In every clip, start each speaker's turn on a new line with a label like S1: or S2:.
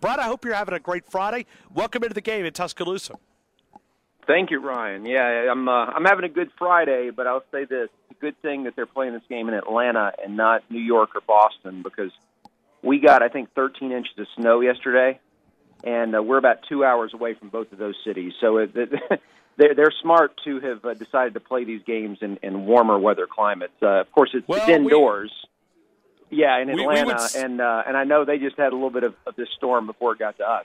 S1: Brad, I hope you're having a great Friday. Welcome into the game in Tuscaloosa.
S2: Thank you, Ryan. Yeah, I'm having a good Friday, but I'll say this: it's a good thing that they're playing this game in Atlanta and not New York or Boston, because we got, I think, 13 inches of snow yesterday, and we're about 2 hours away from both of those cities. So they're smart to have decided to play these games in warmer weather climates. Of course, it's indoors. Yeah, in Atlanta, and I know they just had a little bit of this storm before it got to us.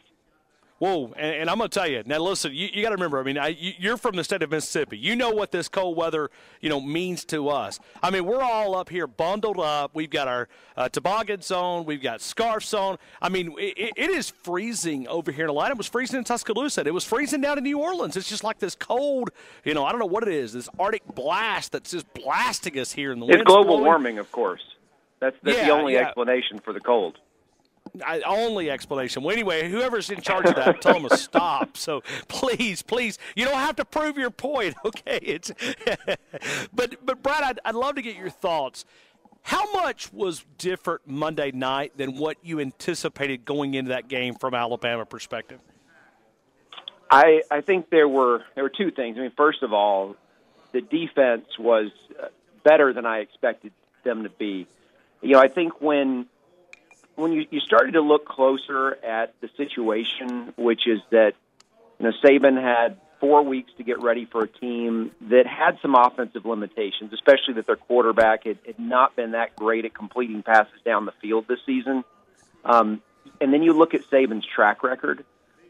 S1: Whoa, and I'm going to tell you, now listen, you got to remember, I mean, you're from the state of Mississippi. You know what this cold weather, means to us. I mean, we're all up here bundled up. We've got our toboggans on. We've got scarves on. I mean, it is freezing over here in Atlanta. It was freezing in Tuscaloosa. It was freezing down in New Orleans. It's just like this cold, I don't know what it is, this Arctic blast that's just blasting us here in the winter.
S2: It's global warming, of course. That's the only explanation for the cold.
S1: Only explanation. Well, anyway, whoever's in charge of that, tell them to stop. So please, you don't have to prove your point, okay? But Brad, I'd love to get your thoughts. How much was different Monday night than what you anticipated going into that game from Alabama perspective?
S2: I think there were two things. I mean, first of all, the defense was better than I expected them to be. I think when you started to look closer at the situation, which is that Saban had 4 weeks to get ready for a team that had some offensive limitations, especially that their quarterback had not been that great at completing passes down the field this season. And then you look at Saban's track record,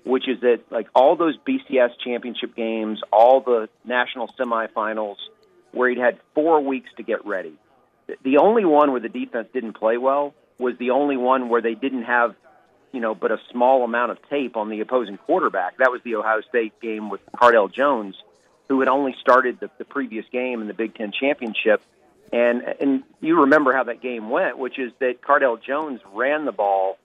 S2: which is that like all those BCS championship games, all the national semifinals, where he'd had 4 weeks to get ready. The only one where the defense didn't play well was the only one where they didn't have, but a small amount of tape on the opposing quarterback. That was the Ohio State game with Cardell Jones, who had only started the previous game in the Big Ten championship. And you remember how that game went, which is that Cardell Jones ran the ball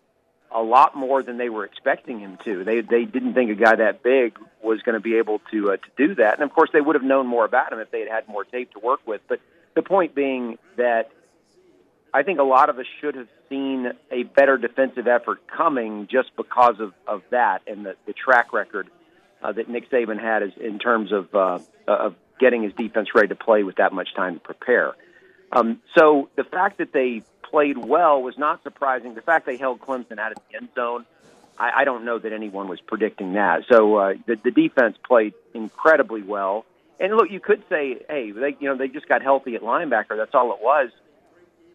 S2: a lot more than they were expecting him to. They didn't think a guy that big was going to be able to do that. And, of course, they would have known more about him if they had more tape to work with. But the point being that I think a lot of us should have seen a better defensive effort coming just because of that and the track record that Nick Saban had in terms of getting his defense ready to play with that much time to prepare. So the fact that they played well was not surprising. The fact they held Clemson out of the end zone, I don't know that anyone was predicting that. So the defense played incredibly well. And look, you could say, hey, they just got healthy at linebacker. That's all it was.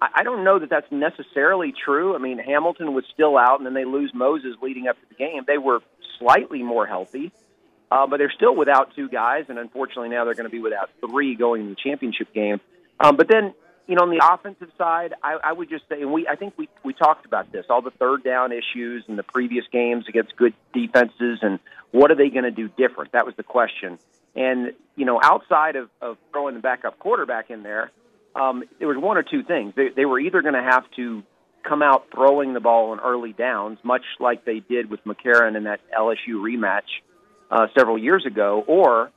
S2: I don't know that that's necessarily true. I mean, Hamilton was still out, and then they lose Moses leading up to the game. They were slightly more healthy, but they're still without two guys, and unfortunately now they're going to be without three going in the championship game. But then, on the offensive side, I would just say, and I think we talked about this, all the third down issues in the previous games against good defenses, and what are they going to do different? That was the question. And, outside of throwing the backup quarterback in there was one or two things. They were either going to have to come out throwing the ball on early downs, much like they did with McCarron in that LSU rematch several years ago, or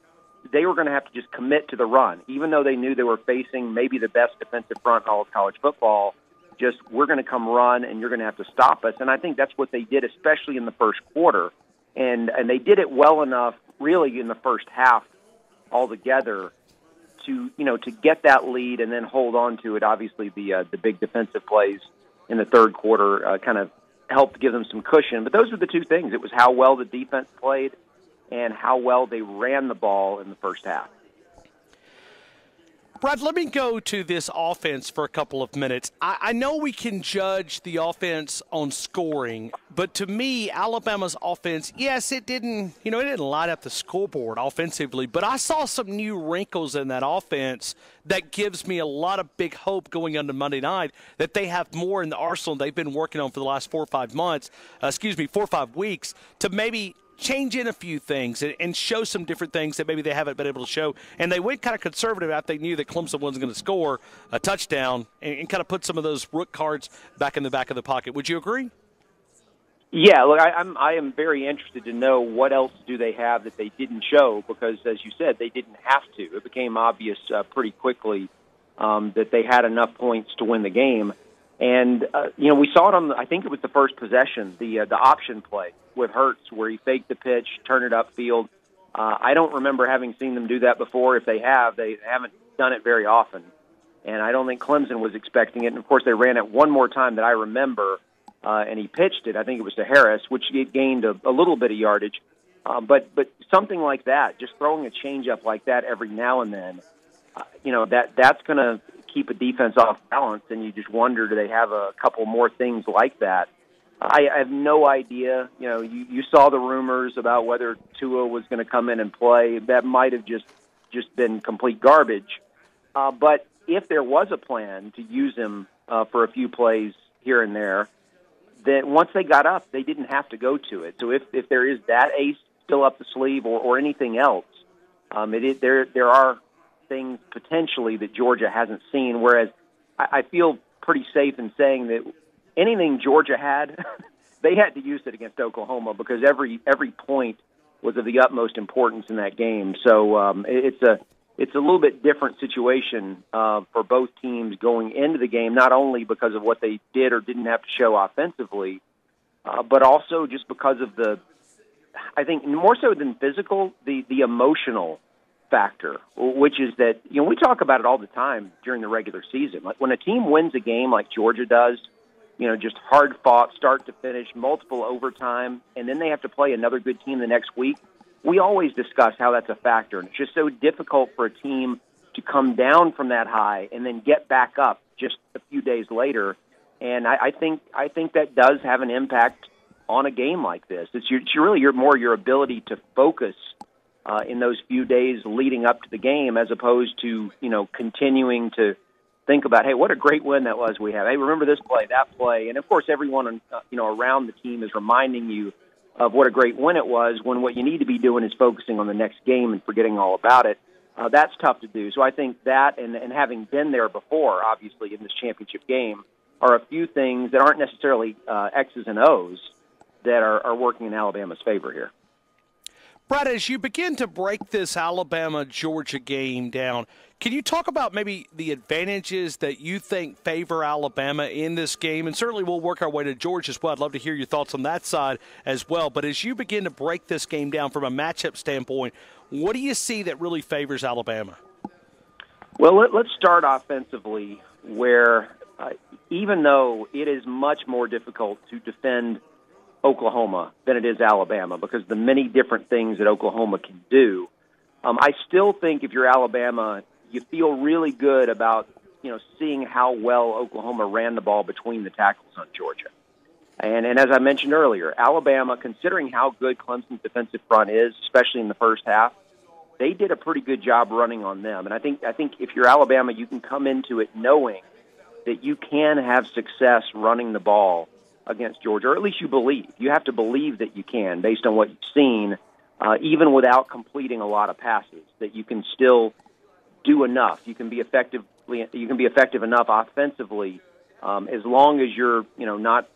S2: they were going to have to just commit to the run, even though they knew they were facing maybe the best defensive front in all of college football. Just, we're going to come run, and you're going to have to stop us. And I think that's what they did, especially in the first quarter. And they did it well enough, really, in the first half altogether to get that lead and then hold on to it. Obviously, the big defensive plays in the third quarter kind of helped give them some cushion. But those were the two things. It was how well the defense played and how well they ran the ball in the first half.
S1: Brad, let me go to this offense for a couple of minutes. I know we can judge the offense on scoring, but to me, Alabama's offense, yes, it didn't light up the scoreboard offensively, but I saw some new wrinkles in that offense that gives me a lot of big hope going into Monday night that they have more in the arsenal they've been working on for the last 4 or 5 weeks to maybe change in a few things and show some different things that maybe they haven't been able to show. And they went kind of conservative after they knew that Clemson wasn't going to score a touchdown and kind of put some of those rook cards back in the back of the pocket. Would you agree?
S2: Yeah, look, I am very interested to know what else do they have that they didn't show because, as you said, they didn't have to. It became obvious pretty quickly that they had enough points to win the game. And, we saw it on, I think it was the first possession, the option play with Hurts where he faked the pitch, turned it upfield. I don't remember having seen them do that before. If they have, they haven't done it very often. And I don't think Clemson was expecting it. And, of course, they ran it one more time that I remember, and he pitched it. I think it was to Harris, which gained a little bit of yardage. But something like that, just throwing a changeup like that every now and then, that's going to keep a defense off balance, and you just wonder, do they have a couple more things like that? I have no idea. You saw the rumors about whether Tua was going to come in and play. That might have just been complete garbage. But if there was a plan to use him for a few plays here and there, then once they got up, they didn't have to go to it. So if there is that ace still up the sleeve or anything else, there are things potentially that Georgia hasn't seen, whereas I feel pretty safe in saying that anything Georgia had, they had to use it against Oklahoma because every point was of the utmost importance in that game. So it's a little bit different situation for both teams going into the game, not only because of what they did or didn't have to show offensively, but also just because of I think more so than physical, the emotional factor, which is that, we talk about it all the time during the regular season. Like when a team wins a game like Georgia does, just hard fought, start to finish, multiple overtime, and then they have to play another good team the next week, we always discuss how that's a factor. And it's just so difficult for a team to come down from that high and then get back up just a few days later. And I think that does have an impact on a game like this. It's really your ability to focus in those few days leading up to the game, as opposed to, continuing to think about, hey, what a great win that was we had. Hey, remember this play, that play. And, of course, everyone, around the team is reminding you of what a great win it was, when what you need to be doing is focusing on the next game and forgetting all about it. That's tough to do. So I think that and having been there before, obviously, in this championship game, are a few things that aren't necessarily X's and O's that are working in Alabama's favor here.
S1: Brad, as you begin to break this Alabama-Georgia game down, can you talk about maybe the advantages that you think favor Alabama in this game? And certainly we'll work our way to Georgia as well. I'd love to hear your thoughts on that side as well. But as you begin to break this game down from a matchup standpoint, what do you see that really favors Alabama?
S2: Well, let's start offensively, where even though it is much more difficult to defend Oklahoma than it is Alabama, because the many different things that Oklahoma can do, I still think if you're Alabama, you feel really good about seeing how well Oklahoma ran the ball between the tackles on Georgia. And as I mentioned earlier, Alabama, considering how good Clemson's defensive front is, especially in the first half, they did a pretty good job running on them. And I think if you're Alabama, you can come into it knowing that you can have success running the ball against Georgia, or at least you believe. You have to believe that you can, based on what you've seen, even without completing a lot of passes, that you can still do enough. You can be effective enough offensively, as long as you're not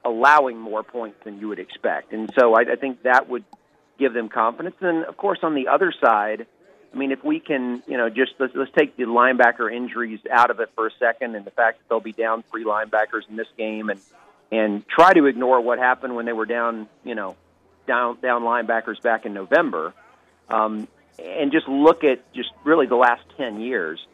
S2: allowing more points than you would expect. And so I think that would give them confidence. And of course, on the other side, I mean, if we can, just let's take the linebacker injuries out of it for a second, and the fact that they'll be down 3 linebackers in this game, and try to ignore what happened when they were down linebackers back in November, and just look at just really the last 10 years.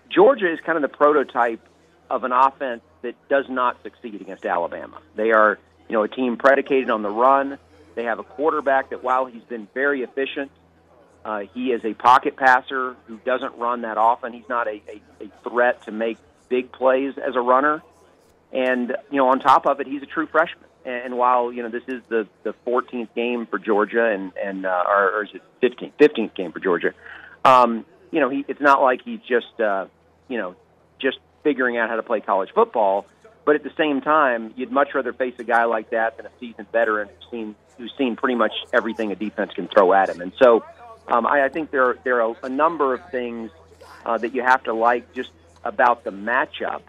S2: Georgia is kind of the prototype of an offense that does not succeed against Alabama. They are, a team predicated on the run. They have a quarterback that, while he's been very efficient, he is a pocket passer who doesn't run that often. He's not a threat to make big plays as a runner. And, on top of it, he's a true freshman. And while, this is the 14th game for Georgia or is it 15th game for Georgia, it's not like he's just figuring out how to play college football. But at the same time, you'd much rather face a guy like that than a seasoned veteran who's seen pretty much everything a defense can throw at him. And so I think there are a number of things that you have to like just about the matchup,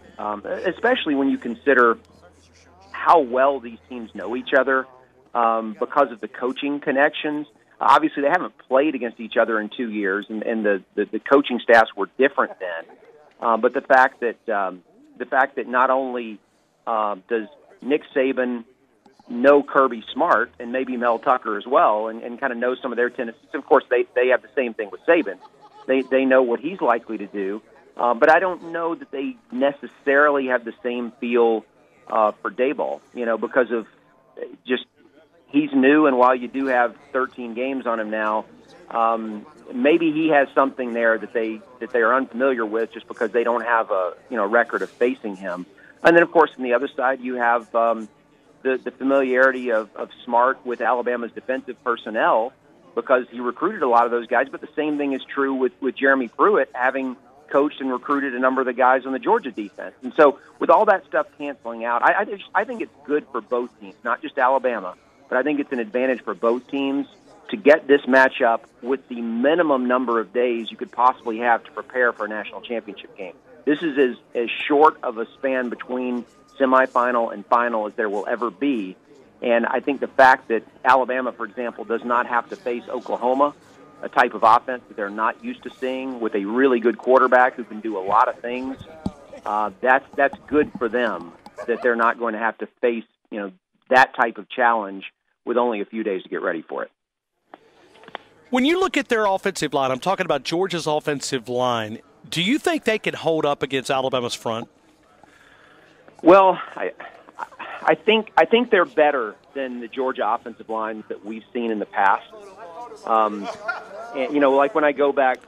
S2: especially when you consider how well these teams know each other because of the coaching connections. Obviously, they haven't played against each other in 2 years, and the coaching staffs were different then. But the fact that not only Does Nick Saban know Kirby Smart and maybe Mel Tucker as well, and kind of know some of their tendencies? Of course, they have the same thing with Saban. They know what he's likely to do, but I don't know that they necessarily have the same feel for Daboll, because of just he's new, and while you do have 13 games on him now, maybe he has something there that they are unfamiliar with just because they don't have a record of facing him. And then, of course, on the other side, you have the familiarity of Smart with Alabama's defensive personnel because he recruited a lot of those guys. But the same thing is true with Jeremy Pruitt, having coached and recruited a number of the guys on the Georgia defense. And so with all that stuff canceling out, I think it's good for both teams, not just Alabama, but I think it's an advantage for both teams to get this matchup with the minimum number of days you could possibly have to prepare for a national championship game. This is as short of a span between semifinal and final as there will ever be. And I think the fact that Alabama, for example, does not have to face Oklahoma, a type of offense that they're not used to seeing, with a really good quarterback who can do a lot of things, that's good for them, that they're not going to have to face that type of challenge with only a few days to get ready for it.
S1: When you look at their offensive line, I'm talking about Georgia's offensive line, do you think they can hold up against Alabama's front?
S2: Well, I think they're better than the Georgia offensive lines that we've seen in the past. And, like when I go back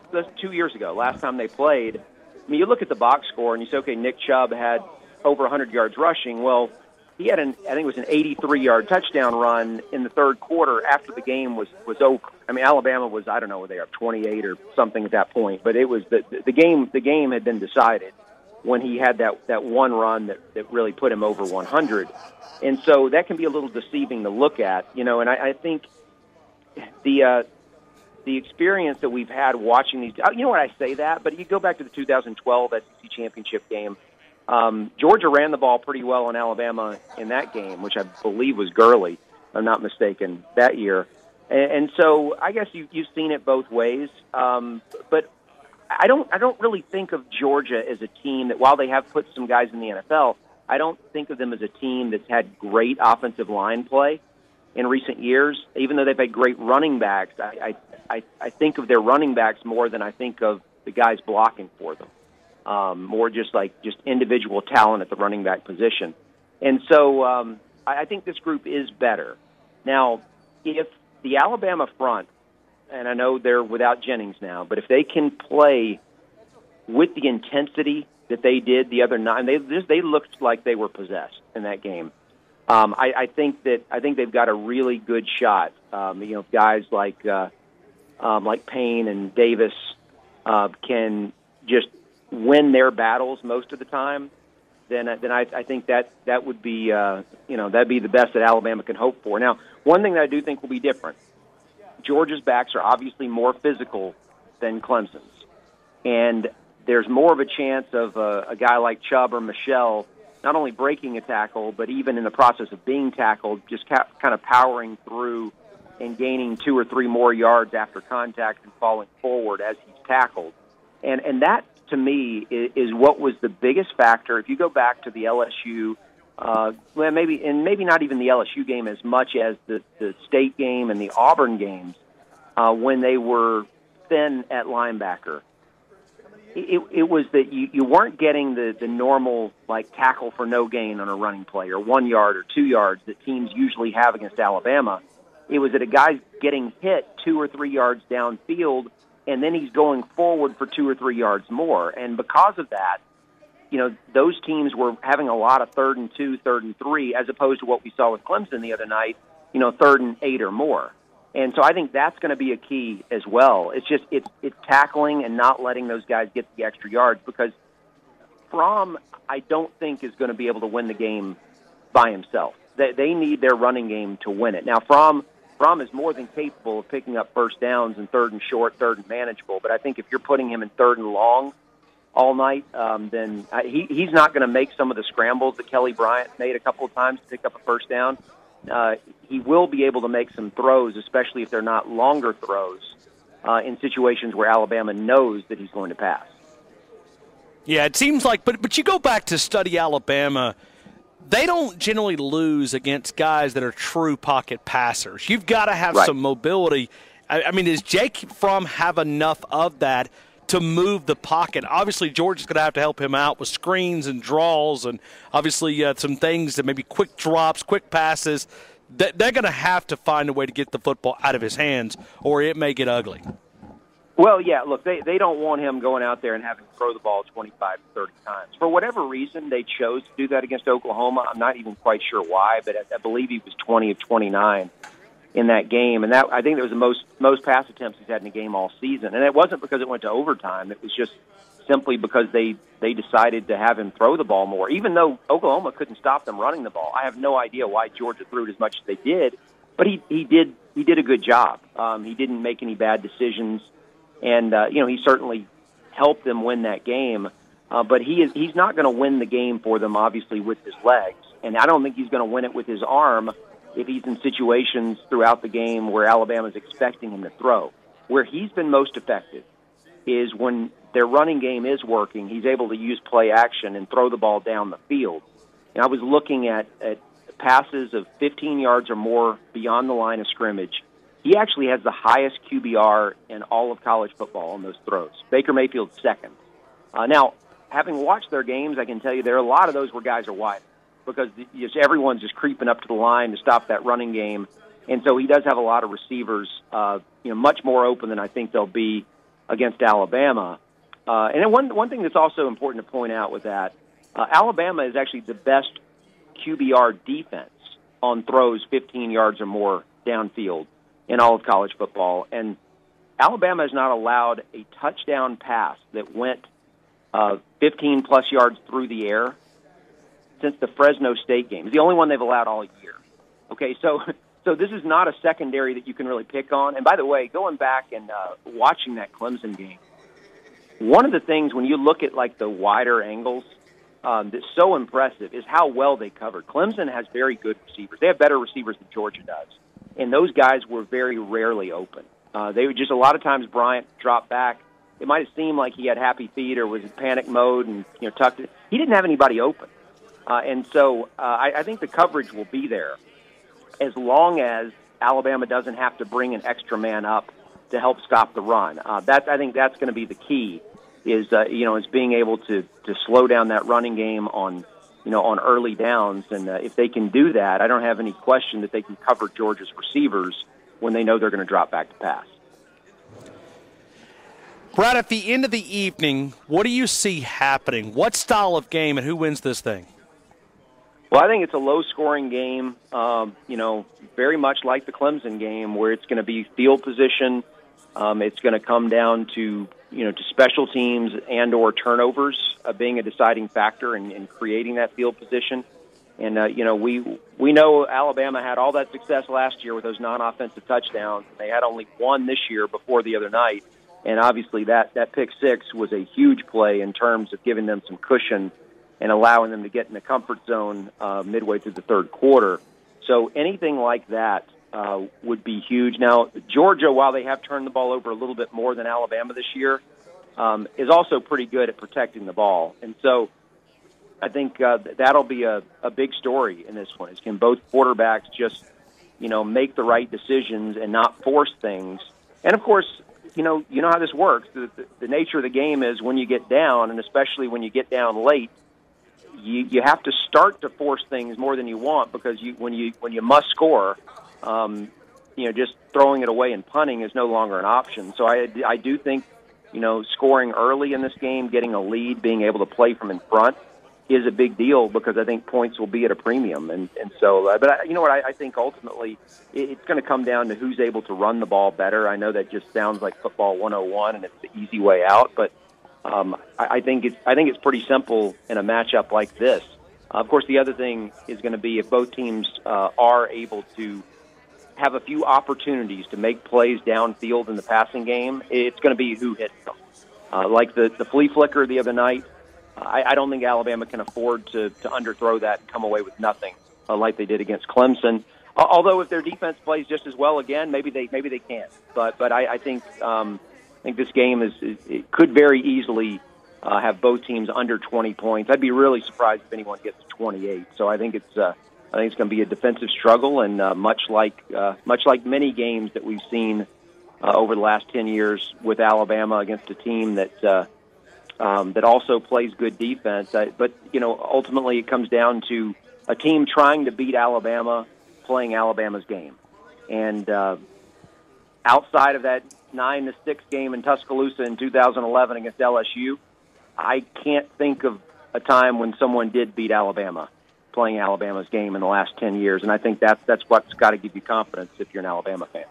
S2: 2 years ago, last time they played, you look at the box score and you say, okay, Nick Chubb had over 100 yards rushing. Well, he had I think it was an 83-yard touchdown run in the third quarter after the game was over. Alabama was, I don't know, they were up 28 or something at that point, but it was the game had been decided when he had that one run that really put him over 100. And so that can be a little deceiving to look at, and I think the experience that we've had watching these, I say that, but you go back to the 2012 SEC championship game. Georgia ran the ball pretty well in Alabama in that game, which I believe was Gurley, if I'm not mistaken, that year. And so I guess you've seen it both ways. But I don't really think of Georgia as a team that, while they have put some guys in the NFL, I don't think of them as a team that's had great offensive line play in recent years. Even though they've had great running backs, I think of their running backs more than I think of the guys blocking for them. More just individual talent at the running back position. And so I think this group is better. Now, if the Alabama front, and I know they're without Jennings now, but if they can play with the intensity that they did the other night, they looked like they were possessed in that game. I think they've got a really good shot. Guys like Payne and Davis can just win their battles most of the time. Then I think that would be that'd be the best that Alabama can hope for. Now, one thing that I do think will be different: Georgia's backs are obviously more physical than Clemson's, and there's more of a chance of a guy like Chubb or Michelle not only breaking a tackle, but even in the process of being tackled, just kind of powering through and gaining 2 or 3 more yards after contact and falling forward as he's tackled. And that, to me, is what was the biggest factor. If you go back to the LSU, maybe not even the LSU game as much as the State game and the Auburn games, when they were thin at linebacker, it was that you weren't getting the normal tackle for no gain on a running play or 1 yard or 2 yards that teams usually have against Alabama. It was that a guy's getting hit 2 or 3 yards downfield, and then he's going forward for 2 or 3 yards more. And because of that, those teams were having a lot of 3rd and 2, 3rd and 3, as opposed to what we saw with Clemson the other night, 3rd and 8 or more. And so I think that's going to be a key as well. It's just it's tackling and not letting those guys get the extra yards, because Fromm, I don't think, is going to be able to win the game by himself. They need their running game to win it. Now, Fromm is more than capable of picking up first downs in 3rd and short, 3rd and manageable. But I think if you're putting him in 3rd and long all night, then he's not going to make some of the scrambles that Kelly Bryant made a couple of times to pick up a first down. He will be able to make some throws, especially if they're not longer throws, in situations where Alabama knows that he's going to pass.
S1: Yeah, it seems like, but you go back to study Alabama, they don't generally lose against guys that are true pocket passers. You've got to have
S2: Right.
S1: some mobility. I mean, does Jake Fromm have enough of that to move the pocket? Obviously, Georgia's going to have to help him out with screens and draws and obviously some things that maybe quick drops, quick passes. They're going to have to find a way to get the football out of his hands or it may get ugly.
S2: Well, yeah, look, they don't want him going out there and having to throw the ball 25 to 30 times. For whatever reason, they chose to do that against Oklahoma. I'm not even quite sure why, but I believe he was 20 of 29 in that game. And that I think that was the most pass attempts he's had in a game all season. And it wasn't because it went to overtime. It was just simply because they decided to have him throw the ball more. Even though Oklahoma couldn't stop them running the ball, I have no idea why Georgia threw it as much as they did. But he did a good job. He didn't make any bad decisions. And, he certainly helped them win that game. But he's not going to win the game for them, obviously, with his legs. And I don't think he's going to win it with his arm if he's in situations throughout the game where Alabama's expecting him to throw. Where he's been most effective is when their running game is working, he's able to use play action and throw the ball down the field. And I was looking at passes of 15 yards or more beyond the line of scrimmage. He actually has the highest QBR in all of college football on those throws. Baker Mayfield's second. Now, having watched their games, I can tell you there are a lot of those where guys are wide because everyone's just creeping up to the line to stop that running game. And so he does have a lot of receivers, much more open than I think they'll be against Alabama. And then one thing that's also important to point out with that, Alabama is actually the best QBR defense on throws 15 yards or more downfield in all of college football. And Alabama has not allowed a touchdown pass that went 15-plus yards through the air since the Fresno State game. It's the only one they've allowed all year. Okay, so this is not a secondary that you can really pick on. And by the way, going back and watching that Clemson game, one of the things when you look at like the wider angles that's so impressive is how well they covered. Clemson has very good receivers. They have better receivers than Georgia does. And those guys were very rarely open. They would just a lot of times Bryant dropped back. It might have seemed like he had happy feet or was in panic mode and tucked it. He didn't have anybody open, and so I think the coverage will be there as long as Alabama doesn't have to bring an extra man up to help stop the run. I think that's going to be the key. Is being able to slow down that running game on early downs. And if they can do that, I don't have any question that they can cover Georgia's receivers when they know they're going to drop back to pass.
S1: Brad, at the end of the evening, what do you see happening? What style of game and who wins this thing?
S2: Well, I think it's a low-scoring game, very much like the Clemson game where it's going to be field position. It's going to come down to special teams and or turnovers being a deciding factor in creating that field position. And, we know Alabama had all that success last year with those non-offensive touchdowns. They had only one this year before the other night. And obviously that pick six was a huge play in terms of giving them some cushion and allowing them to get in the comfort zone midway through the third quarter. So anything like that would be huge. Now, Georgia, while they have turned the ball over a little bit more than Alabama this year, is also pretty good at protecting the ball. And so I think that'll be a big story in this one. Is can both quarterbacks just, make the right decisions and not force things. And, of course, you know how this works. The nature of the game is when you get down, and especially when you get down late, you have to start to force things more than you want because when you must score, just throwing it away and punting is no longer an option. So I do think, scoring early in this game, getting a lead, being able to play from in front is a big deal because I think points will be at a premium. And so, but you know what, I think ultimately it's going to come down to who's able to run the ball better. I know that just sounds like football 101 and it's the easy way out, but I think it's pretty simple in a matchup like this. Of course, the other thing is going to be if both teams are able to have a few opportunities to make plays downfield in the passing game, it's going to be who hits them. Like the flea flicker the other night, I don't think Alabama can afford to underthrow that and come away with nothing like they did against Clemson. Although if their defense plays just as well again, maybe they can. But I think this game it could very easily have both teams under 20 points. I'd be really surprised if anyone gets to 28. So I think it's going to be a defensive struggle, and much like many games that we've seen over the last 10 years with Alabama against a team that that also plays good defense. But ultimately it comes down to a team trying to beat Alabama, playing Alabama's game, and outside of that 9-6 game in Tuscaloosa in 2011 against LSU, I can't think of a time when someone did beat Alabama playing Alabama's game in the last 10 years, and I think that's what's got to give you confidence if you're an Alabama fan.